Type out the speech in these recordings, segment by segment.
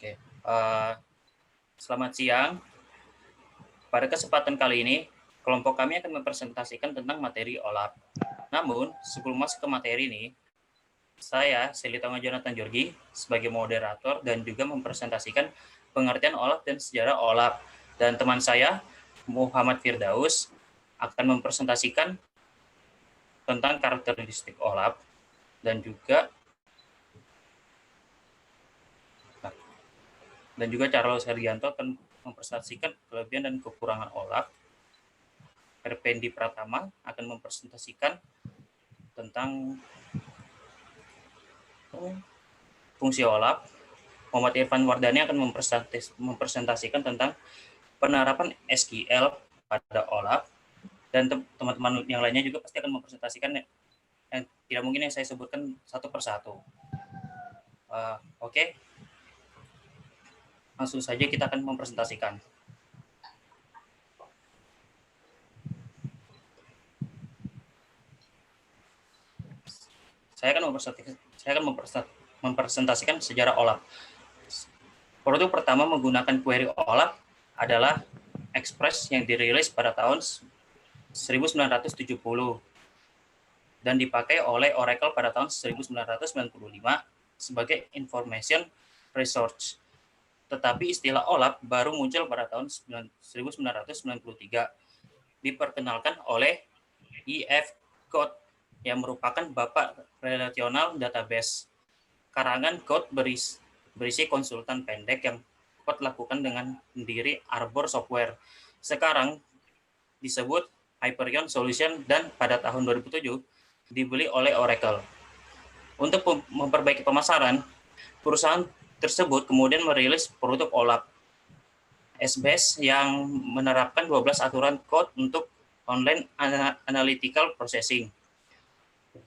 Oke, selamat siang. Pada kesempatan kali ini, kelompok kami akan mempresentasikan tentang materi OLAP. Namun, sebelum masuk ke materi ini, saya, Selitonga Jonathan Jorgi, sebagai moderator dan juga mempresentasikan pengertian OLAP dan sejarah OLAP. Dan teman saya, Muhammad Firdaus, akan mempresentasikan tentang karakteristik OLAP dan juga Charles Herdianto akan mempresentasikan kelebihan dan kekurangan OLAP. Perpendi Pratama akan mempresentasikan tentang fungsi OLAP. Muhammad Irfan Wardani akan mempresentasikan tentang penerapan SQL pada OLAP. Dan teman-teman yang lainnya juga pasti akan mempresentasikan yang tidak mungkin yang saya sebutkan satu persatu. Oke. Langsung saja kita akan mempresentasikan. Saya akan mempresentasikan sejarah OLAP. Produk pertama menggunakan query OLAP adalah Express yang dirilis pada tahun 1970 dan dipakai oleh Oracle pada tahun 1995 sebagai information resource. Tetapi istilah OLAP baru muncul pada tahun 1993, diperkenalkan oleh E.F. Codd yang merupakan bapak relational database. Karangan Codd berisi konsultan pendek yang Codd lakukan dengan pendiri Arbor Software. Sekarang disebut Hyperion Solution dan pada tahun 2007 dibeli oleh Oracle. Untuk memperbaiki pemasaran, perusahaan tersebut kemudian merilis produk OLAP SBase yang menerapkan 12 aturan code untuk online analytical processing.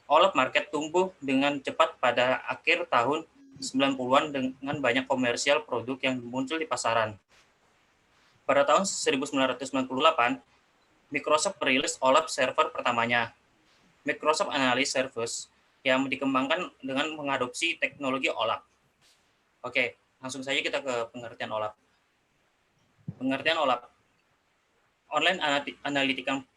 OLAP market tumbuh dengan cepat pada akhir tahun 90-an dengan banyak komersial produk yang muncul di pasaran. Pada tahun 1998, Microsoft merilis OLAP server pertamanya, Microsoft Analyst Service, yang dikembangkan dengan mengadopsi teknologi OLAP. Oke, langsung saja kita ke pengertian OLAP. Pengertian OLAP, Online Analytical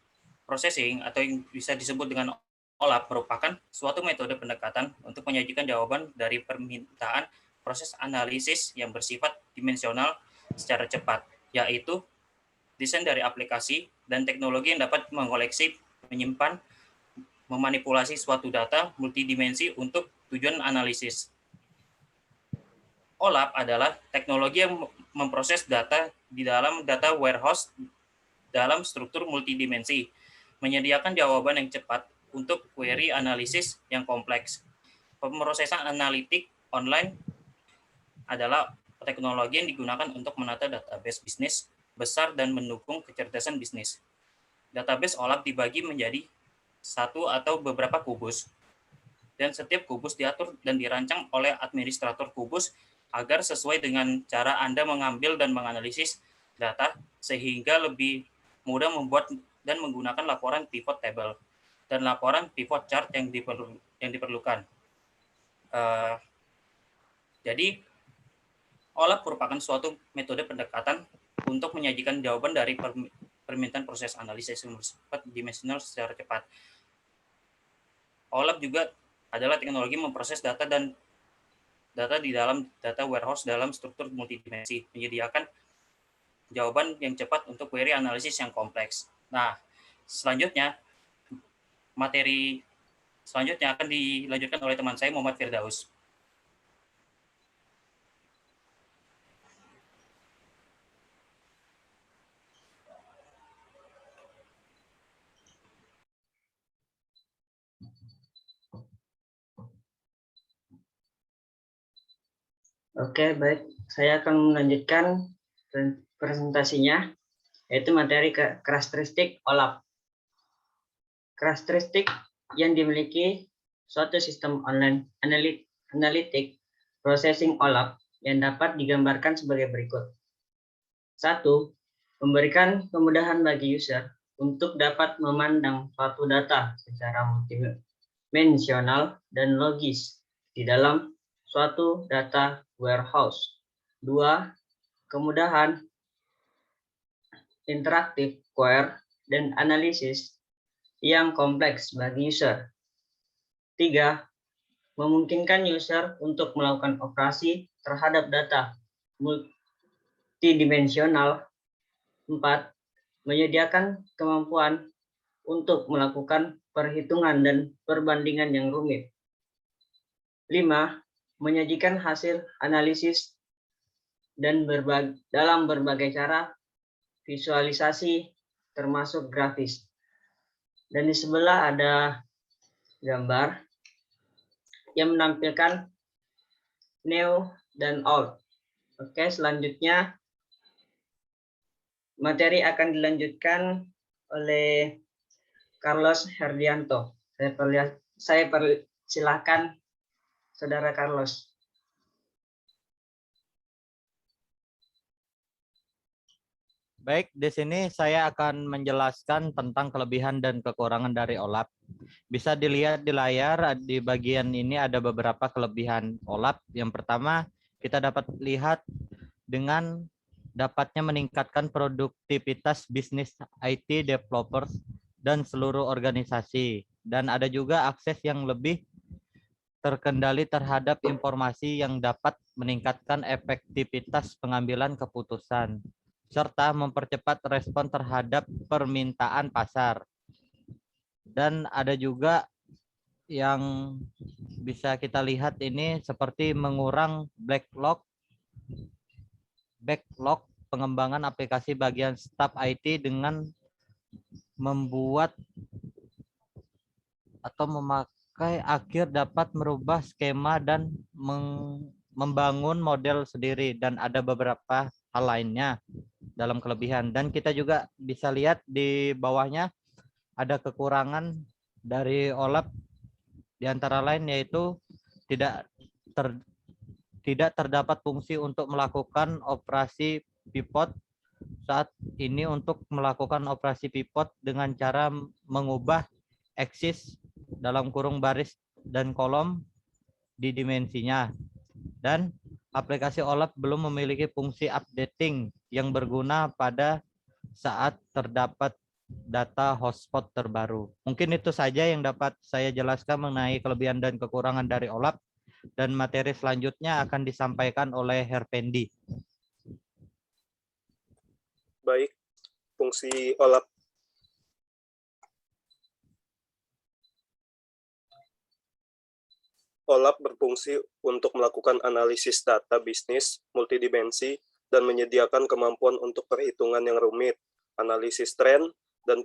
Processing atau yang bisa disebut dengan OLAP merupakan suatu metode pendekatan untuk menyajikan jawaban dari permintaan proses analisis yang bersifat dimensional secara cepat, yaitu desain dari aplikasi dan teknologi yang dapat mengoleksi, menyimpan, memanipulasi suatu data multidimensi untuk tujuan analisis. OLAP adalah teknologi yang memproses data di dalam data warehouse dalam struktur multidimensi, menyediakan jawaban yang cepat untuk query analisis yang kompleks. Pemrosesan analitik online adalah teknologi yang digunakan untuk menata database bisnis besar dan mendukung kecerdasan bisnis. Database OLAP dibagi menjadi satu atau beberapa kubus, dan setiap kubus diatur dan dirancang oleh administrator kubus agar sesuai dengan cara Anda mengambil dan menganalisis data, sehingga lebih mudah membuat dan menggunakan laporan pivot table dan laporan pivot chart yang diperlukan. Jadi, OLAP merupakan suatu metode pendekatan untuk menyajikan jawaban dari permintaan proses analisis yang bersifat dimensional secara cepat. OLAP juga adalah teknologi memproses data di dalam data warehouse dalam struktur multidimensi, menyediakan jawaban yang cepat untuk query analisis yang kompleks. Nah, materi selanjutnya akan dilanjutkan oleh teman saya, Muhammad Firdaus. Oke, baik. Saya akan melanjutkan presentasinya, yaitu materi karakteristik OLAP. Karakteristik yang dimiliki suatu sistem online analitik processing OLAP yang dapat digambarkan sebagai berikut. 1. Memberikan kemudahan bagi user untuk dapat memandang suatu data secara multidimensional dan logis di dalam suatu data warehouse. 2. Kemudahan, interaktif, query, dan analisis yang kompleks bagi user. 3. Memungkinkan user untuk melakukan operasi terhadap data multidimensional. 4. Menyediakan kemampuan untuk melakukan perhitungan dan perbandingan yang rumit. 5. Menyajikan hasil analisis dan dalam berbagai cara visualisasi termasuk grafis. Dan di sebelah ada gambar yang menampilkan new dan old. Oke, selanjutnya materi akan dilanjutkan oleh Carlos Herdianto. Saya persilahkan Saudara Carlos. Baik, di sini saya akan menjelaskan tentang kelebihan dan kekurangan dari OLAP. Bisa dilihat di layar, di bagian ini ada beberapa kelebihan OLAP. Yang pertama, kita dapat lihat dengan dapatnya meningkatkan produktivitas bisnis IT developers dan seluruh organisasi. Dan ada juga akses yang lebih terkendali terhadap informasi yang dapat meningkatkan efektivitas pengambilan keputusan, serta mempercepat respon terhadap permintaan pasar. Dan ada juga yang bisa kita lihat ini seperti mengurang backlog pengembangan aplikasi bagian staf IT dengan membuat atau memakai akhir dapat merubah skema dan membangun model sendiri, dan ada beberapa hal lainnya dalam kelebihan. Dan kita juga bisa lihat di bawahnya ada kekurangan dari OLAP, di antara lain yaitu tidak terdapat fungsi untuk melakukan operasi pivot saat ini. Untuk melakukan operasi pivot dengan cara mengubah eksis dalam kurung baris dan kolom di dimensinya. Dan aplikasi OLAP belum memiliki fungsi updating yang berguna pada saat terdapat data hotspot terbaru. Mungkin itu saja yang dapat saya jelaskan mengenai kelebihan dan kekurangan dari OLAP, dan materi selanjutnya akan disampaikan oleh Herpendi. Baik, fungsi OLAP. OLAP berfungsi untuk melakukan analisis data bisnis multidimensi dan menyediakan kemampuan untuk perhitungan yang rumit, analisis tren, dan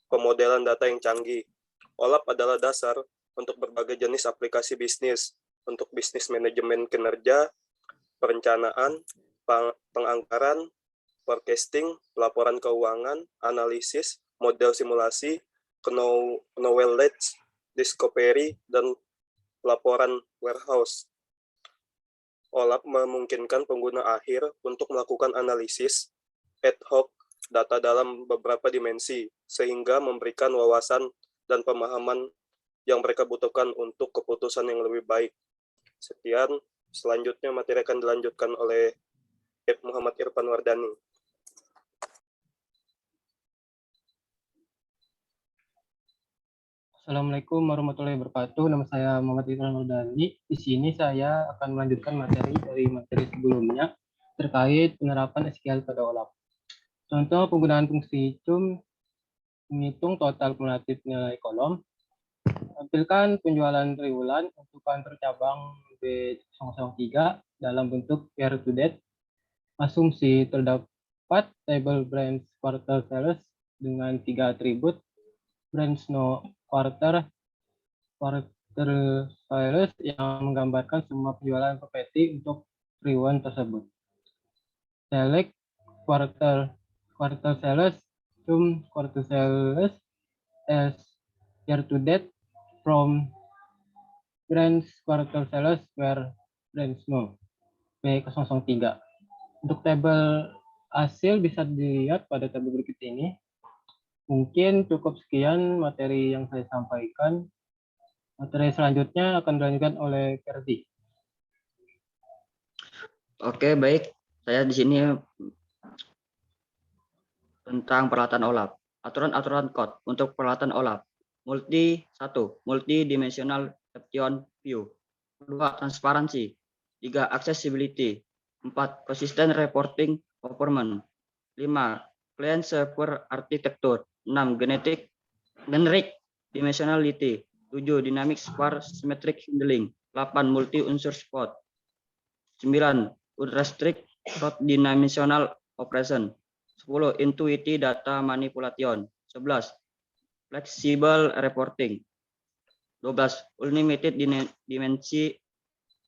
pemodelan data yang canggih. OLAP adalah dasar untuk berbagai jenis aplikasi bisnis, untuk bisnis manajemen kinerja, perencanaan, penganggaran, forecasting, laporan keuangan, analisis, model simulasi, knowledge, discovery, dan laporan warehouse. OLAP memungkinkan pengguna akhir untuk melakukan analisis ad hoc data dalam beberapa dimensi, sehingga memberikan wawasan dan pemahaman yang mereka butuhkan untuk keputusan yang lebih baik. Sekian, selanjutnya materi akan dilanjutkan oleh Muhammad Irfan Wardani. Assalamualaikum warahmatullahi wabarakatuh. Nama saya Muhammad Irfan Wardani. Di sini saya akan melanjutkan materi dari materi sebelumnya terkait penerapan SQL pada OLAP. Contoh penggunaan fungsi cum menghitung total kumulatif nilai kolom. Tampilkan penjualan triwulan untuk kantor cabang B003 dalam bentuk year to date. Asumsi terdapat table branch quarter sales dengan 3 atribut: branch no quarter sales yang menggambarkan semua penjualan properti untuk triwulan tersebut. Select quarter sales cum quarter sales as year to date from branch quarter sales where branch no B003. Untuk tabel hasil bisa dilihat pada tabel berikut ini. Mungkin cukup sekian materi yang saya sampaikan. Materi selanjutnya akan dilanjutkan oleh Ferdi. Oke, baik. Saya di sini tentang peralatan OLAP. Aturan-aturan code untuk peralatan OLAP. Multidimensional Caption View. 2. Transparansi. 3. Accessibility. 4. Consistent Reporting Performance. 5. Client Server Architecture. 6. Generic Dimensionality. 7. Dynamic Sparse Symmetric Handling. 8. Multi-unsur support. 9. Unrestricted Dimensional Operation. 10. Intuitive Data Manipulation. 11. Flexible Reporting. 12. Unlimited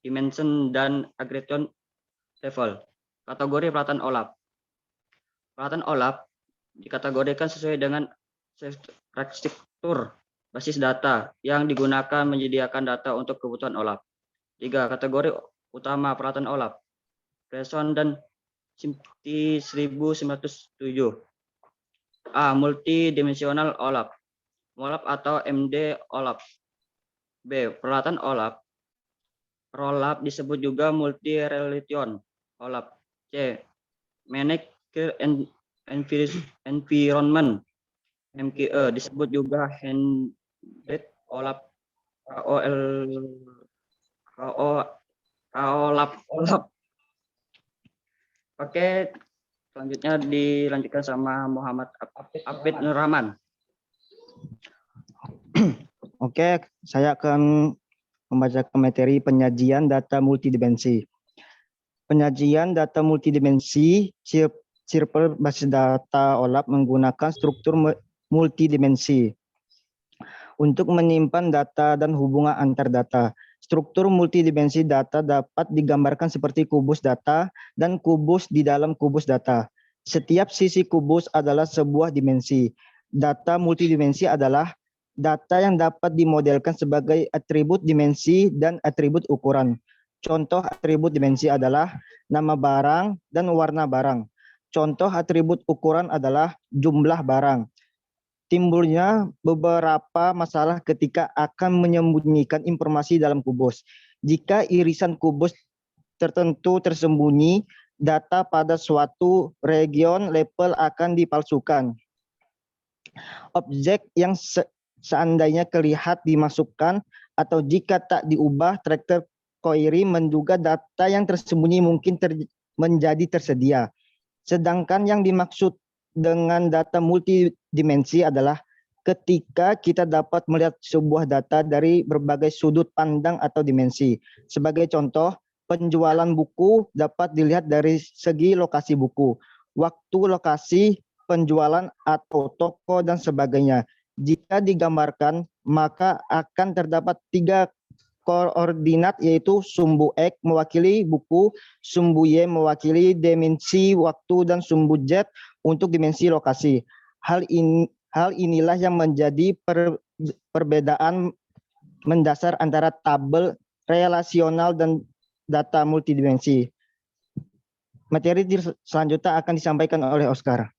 Dimension dan Aggregation Level. Kategori peralatan OLAP. Peralatan OLAP dikategorikan sesuai dengan struktur basis data yang digunakan menyediakan data untuk kebutuhan OLAP. 3. Kategori utama peralatan OLAP. Pearson dan SMPTE 1907. A. Multidimensional OLAP. OLAP atau MD OLAP. B. Peralatan OLAP. OLAP disebut juga multi-relation OLAP. C. Managed Environment MKE disebut juga Handed OLAP. OLAP. Oke, selanjutnya dilanjutkan sama Muhammad Abid Nur Rahman. Oke, saya akan membacakan materi penyajian data multidimensi. Penyajian data multidimensi circle basis data OLAP menggunakan struktur multidimensi untuk menyimpan data dan hubungan antar data. Struktur multidimensi data dapat digambarkan seperti kubus data dan kubus di dalam kubus data. Setiap sisi kubus adalah sebuah dimensi. Data multidimensi adalah data yang dapat dimodelkan sebagai atribut dimensi dan atribut ukuran. Contoh atribut dimensi adalah nama barang dan warna barang. Contoh atribut ukuran adalah jumlah barang. Timbulnya beberapa masalah ketika akan menyembunyikan informasi dalam kubus. Jika irisan kubus tertentu tersembunyi, data pada suatu region label akan dipalsukan. Objek yang seandainya kelihatan dimasukkan atau jika tak diubah, tracker query menduga data yang tersembunyi mungkin menjadi tersedia. Sedangkan yang dimaksud dengan data multidimensi adalah ketika kita dapat melihat sebuah data dari berbagai sudut pandang atau dimensi. Sebagai contoh, penjualan buku dapat dilihat dari segi lokasi buku, waktu lokasi penjualan atau toko dan sebagainya. Jika digambarkan, maka akan terdapat 3 koordinat yaitu sumbu X mewakili buku, sumbu Y mewakili dimensi waktu dan sumbu Z untuk dimensi lokasi. Hal inilah yang menjadi perbedaan mendasar antara tabel relasional dan data multidimensi. Materi selanjutnya akan disampaikan oleh Oscar.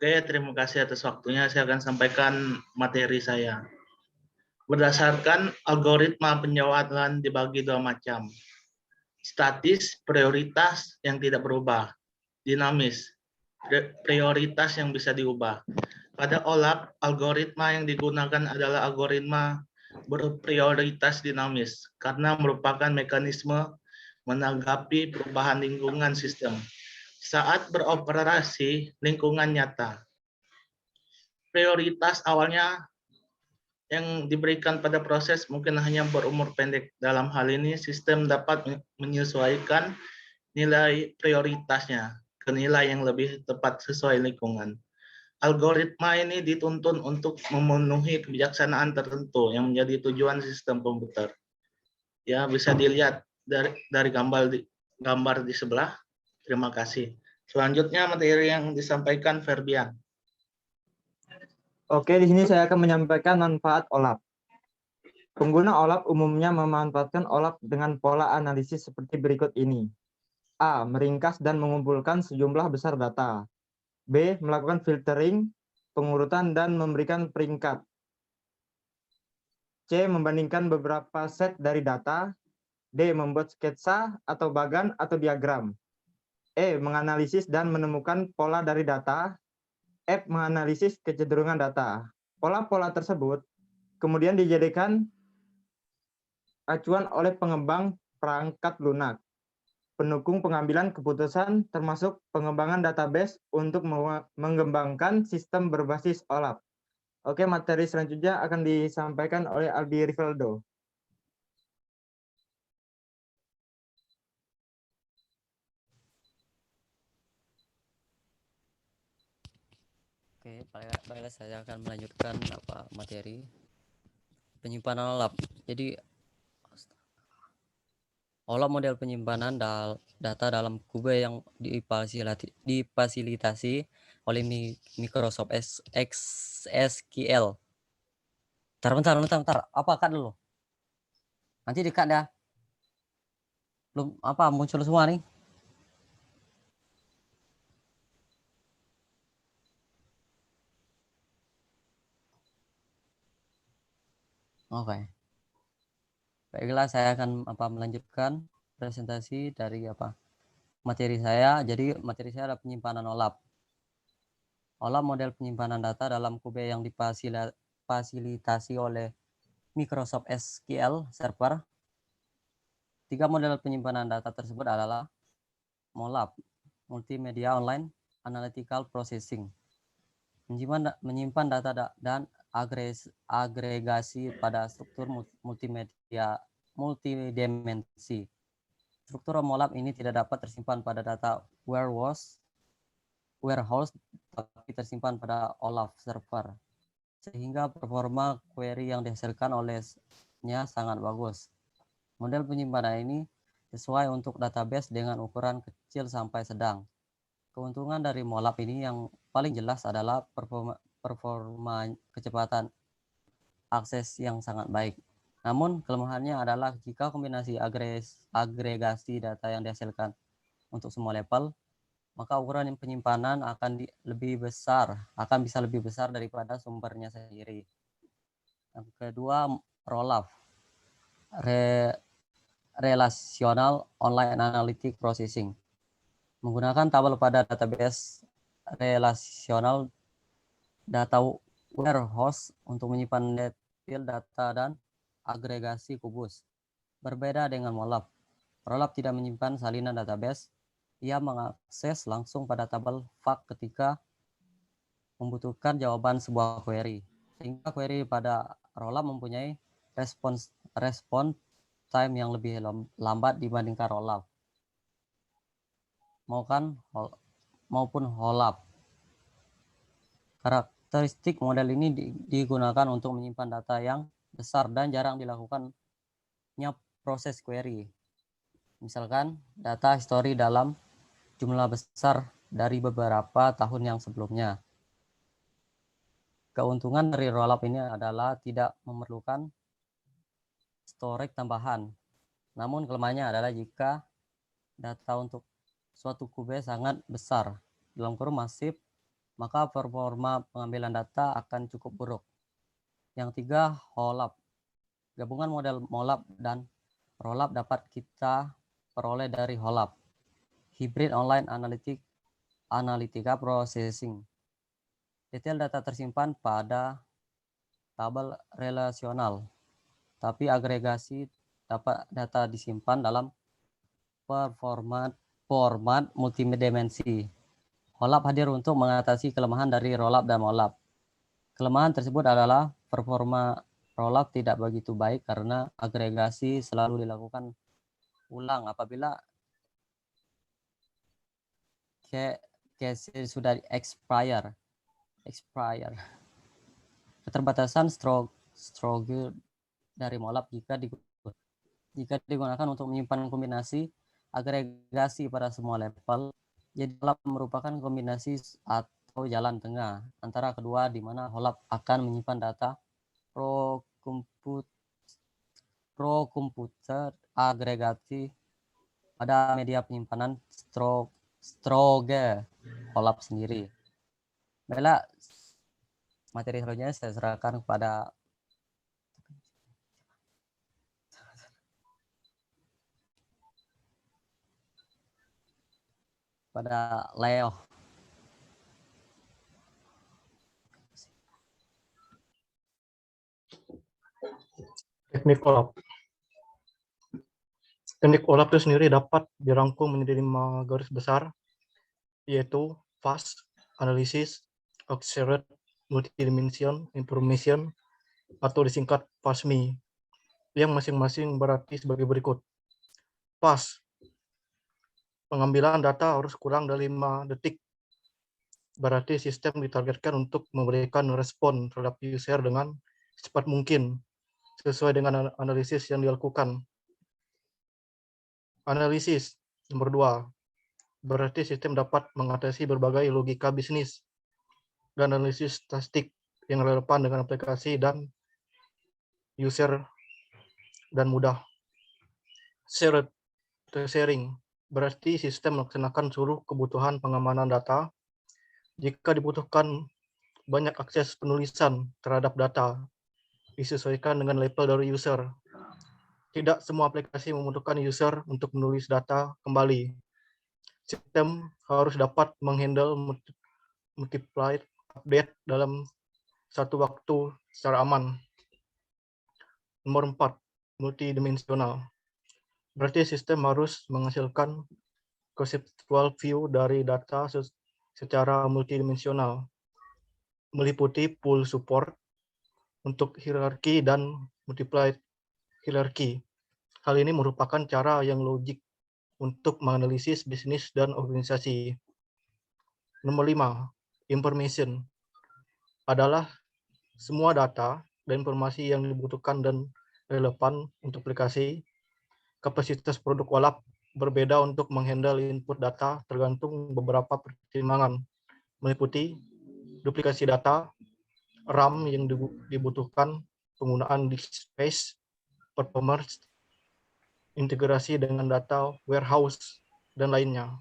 Oke, terima kasih atas waktunya. Saya akan sampaikan materi saya. Berdasarkan algoritma penjualan dibagi 2 macam. Statis, prioritas yang tidak berubah. Dinamis, prioritas yang bisa diubah. Pada OLAP, algoritma yang digunakan adalah algoritma berprioritas dinamis karena merupakan mekanisme menanggapi perubahan lingkungan sistem saat beroperasi lingkungan nyata. Prioritas awalnya yang diberikan pada proses mungkin hanya berumur pendek. Dalam hal ini, sistem dapat menyesuaikan nilai prioritasnya ke nilai yang lebih tepat sesuai lingkungan. Algoritma ini dituntun untuk memenuhi kebijaksanaan tertentu yang menjadi tujuan sistem komputer. Ya, bisa dilihat dari gambar di sebelah. Terima kasih. Selanjutnya materi yang disampaikan Ferbian. Oke, di sini saya akan menyampaikan manfaat OLAP. Pengguna OLAP umumnya memanfaatkan OLAP dengan pola analisis seperti berikut ini. A. Meringkas dan mengumpulkan sejumlah besar data. B. Melakukan filtering, pengurutan, dan memberikan peringkat. C. Membandingkan beberapa set dari data. D. Membuat sketsa atau bagan atau diagram. E. Menganalisis dan menemukan pola dari data. F. Menganalisis kecenderungan data. Pola-pola tersebut kemudian dijadikan acuan oleh pengembang perangkat lunak, pendukung pengambilan keputusan termasuk pengembangan database untuk mengembangkan sistem berbasis OLAP. Oke, materi selanjutnya akan disampaikan oleh Albi Rivaldo. Oke, baiklah saya akan melanjutkan materi penyimpanan OLAP. Jadi OLAP model penyimpanan data dalam Cube yang difasilitasi oleh Microsoft SQL. Bentar. Apa cut dulu? Nanti di-cut ya. Belum muncul semua nih. Oke. Baiklah, saya akan melanjutkan presentasi dari materi saya. Jadi materi saya adalah penyimpanan OLAP. OLAP model penyimpanan data dalam Cube yang difasilitasi oleh Microsoft SQL Server. 3 model penyimpanan data tersebut adalah MOLAP, Multimedia Online Analytical Processing, menyimpan data dan agregasi pada struktur multidimensi. Struktur MOLAP ini tidak dapat tersimpan pada data warehouse, tapi tersimpan pada OLAP server, sehingga performa query yang dihasilkan olehnya sangat bagus. Model penyimpanan ini sesuai untuk database dengan ukuran kecil sampai sedang. Keuntungan dari MOLAP ini yang paling jelas adalah performa kecepatan akses yang sangat baik. Namun kelemahannya adalah jika kombinasi agregasi data yang dihasilkan untuk semua level, maka ukuran penyimpanan akan bisa lebih besar daripada sumbernya sendiri. Yang kedua, ROLAP, Relational Online Analytic Processing. Menggunakan tabel pada database relasional data warehouse untuk menyimpan detail data dan agregasi kubus. Berbeda dengan MOLAP. ROLAP tidak menyimpan salinan database. Ia mengakses langsung pada tabel fact ketika membutuhkan jawaban sebuah query. Sehingga query pada ROLAP mempunyai respon time yang lebih lambat dibandingkan ROLAP maupun HOLAP. Karakteristik model ini digunakan untuk menyimpan data yang besar dan jarang dilakukannya proses query. Misalkan data histori dalam jumlah besar dari beberapa tahun yang sebelumnya. Keuntungan dari ROLAP ini adalah tidak memerlukan storage tambahan. Namun kelemahannya adalah jika data untuk suatu Cube sangat besar, dalam kurun masif, maka performa pengambilan data akan cukup buruk. Yang 3, HOLAP. Gabungan model MOLAP dan ROLAP dapat kita peroleh dari HOLAP, Hybrid Online Analytica Processing. Detail data tersimpan pada tabel relasional, tapi agregasi data disimpan dalam format multidimensi. HOLAP hadir untuk mengatasi kelemahan dari ROLAP dan MOLAP. Kelemahan tersebut adalah performa ROLAP tidak begitu baik karena agregasi selalu dilakukan ulang apabila cache sudah expire. Keterbatasan struggle dari MOLAP jika digunakan untuk menyimpan kombinasi agregasi pada semua level, jadi HOLAP merupakan kombinasi atau jalan tengah antara kedua, di mana HOLAP akan menyimpan data pro komputer agregasi pada media penyimpanan Stroge HOLAP sendiri. Baiklah, materi selanjutnya saya serahkan kepada pada Leo. Teknik OLAP. Teknik OLAP itu sendiri dapat dirangkum menjadi 5 garis besar, yaitu fast, analysis, accurate, multidimension, information, atau disingkat FASMI, yang masing-masing berarti sebagai berikut. Fast, pengambilan data harus kurang dari 5 detik. Berarti sistem ditargetkan untuk memberikan respon terhadap user dengan secepat mungkin, sesuai dengan analisis yang dilakukan. Analisis, nomor 2, berarti sistem dapat mengatasi berbagai logika bisnis dan analisis statistik yang relevan dengan aplikasi dan user dan mudah. Sharing, berarti sistem melaksanakan seluruh kebutuhan pengamanan data. Jika dibutuhkan banyak akses penulisan terhadap data, disesuaikan dengan level dari user. Tidak semua aplikasi membutuhkan user untuk menulis data kembali. Sistem harus dapat menghandle multiple update dalam satu waktu secara aman. Nomor 4, multidimensional. Berarti sistem harus menghasilkan conceptual view dari data secara multidimensional, meliputi pool support untuk hierarki dan multiplied hierarki. Hal ini merupakan cara yang logik untuk menganalisis bisnis dan organisasi. Nomor 5, information adalah semua data dan informasi yang dibutuhkan dan relevan untuk aplikasi. Kapasitas produk OLAP berbeda untuk menghandle input data tergantung beberapa pertimbangan, meliputi duplikasi data, RAM yang dibutuhkan, penggunaan disk space, performance, integrasi dengan data warehouse, dan lainnya.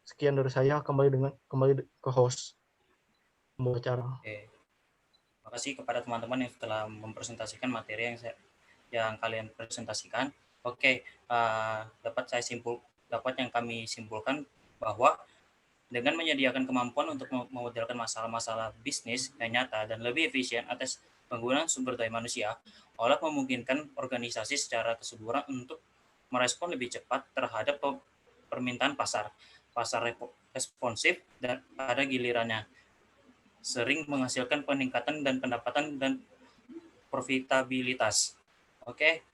Sekian dari saya, kembali ke host pembawa acara. Oke. Terima kasih kepada teman-teman yang telah mempresentasikan materi yang kalian presentasikan. Oke, dapat yang kami simpulkan bahwa dengan menyediakan kemampuan untuk memodelkan masalah-masalah bisnis yang nyata dan lebih efisien atas penggunaan sumber daya manusia, OLAP memungkinkan organisasi secara keseluruhan untuk merespon lebih cepat terhadap permintaan pasar responsif dan pada gilirannya, sering menghasilkan peningkatan dan pendapatan dan profitabilitas. Oke,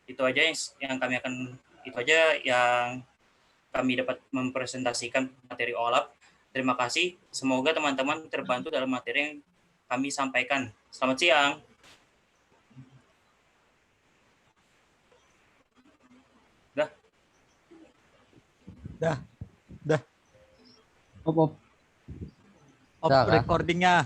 itu aja yang kami dapat mempresentasikan materi OLAP. Terima kasih. Semoga teman-teman terbantu dalam materi yang kami sampaikan. Selamat siang. Op. Recordingnya.